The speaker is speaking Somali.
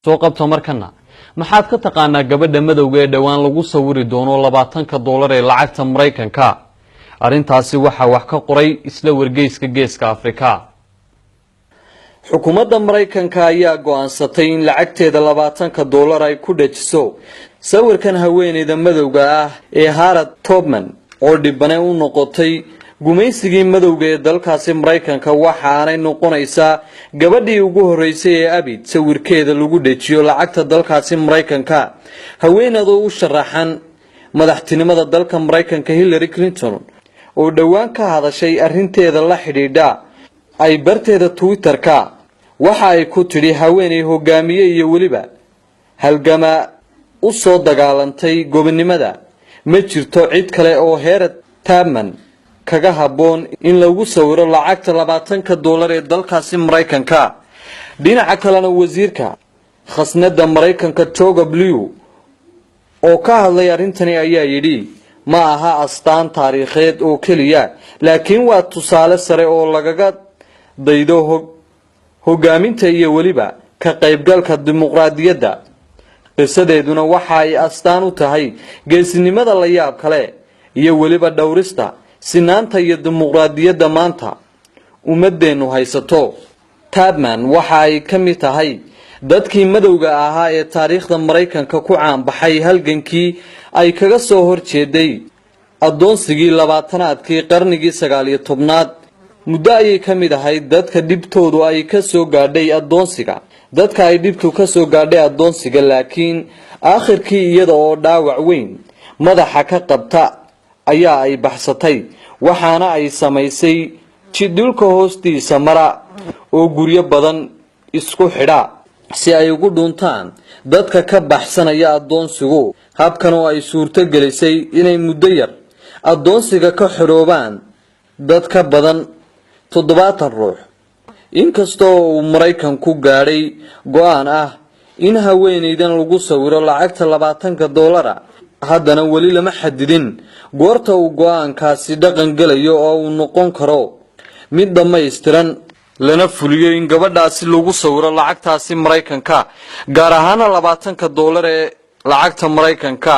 soo qabto markana maxaad ka taqaanaa gabadha madowga ee dhawaan lagu sawiri doono $20 ee lacagta Mareykanka arintaasi waxa wax ka qoray isla wargeyska Geeska Afrika xukuumadda Mareykanka ayaa go'aansatay in lacagteeda $20 ay ku dhajiso sawirkan haweeneyda madowga ah ee Harriet Tubman oo dhibane u noqotay gumaysigii madowga ee dalkaasi Mareykanka waxa aanay noqonaysaa gabadhii ugu horeysay ee abid sawirkeeda lagu dhajiyo lacagta dalkaasi Mareykanka haweeneydu u sharaxan madaxtinimada dalka Mareykanka Hillary Clinton oo dhawaan ka hadashay arinteeda la xidhiidha ay barteeda Twitter-ka waxa ay ku tiri haweeney hogaamiye iyo waliba halgama u soo dagaalantay gobonimada ma jirto cid kale oo Harriet Tubman kaga haboon in lagu sawiro lacagta $20 ee dalkaasi Mareykanka dhinaca kalena wasiirka khasnada Mareykanka Toga Blue oo ka hadlay arintani ayaa yiri ma aha astaan taariikheed oo kaliya laakiin waa tusaale sare oo lagaga daydo hogaaminta iyo waliba ka qaybgalka dimuqraadiyadda qisadeeduna waxa ay astaan u tahay geesinimada la yaab kale iyo waliba dhowrista sinaanta iyo dimuqraadiyadda maanta ummadeenu haysato Tubman waxa ay kamid tahay dadkii madowga ahaa ee taariikhda Mareykanka ku caan baxay halgankii ay kaga soo horjeeday adoonsigii 20aadkii qarnigii 19aad muddo ay kamid ahayd dadka dhibtoodu ay ka soo gaadhay adoonsiga dadka ay dhibtu ka soo gaadhay adoonsiga laakiin aakhirkii iyada oo dhaawac weyn madaxa ka qabta ayaa ay baxsatay waxaana ay samaysay jidulka hoostiisa mara oo guryo badan isku xidha si ay ugu dhuntaan dadka ka baxsanaya adoonsigu habkan oo ay suurto gelisay inay muddo yar adoonsiga ka xoroobaan dad ka badan 70 ruux inkastoo uu Mareykanku gaadhay go'aan ah in haweeneydan lagu sawiro lacagta $20 haddana wali lama xadidin goorta uu go'aankaasi dhaqan galayo oo uu noqon karo mid dhameystiran lana fuliyo in gabadhaasi lagu sawiro lacagtaasi Mareykanka gaar ahaan $20 ee lacagta Mareykanka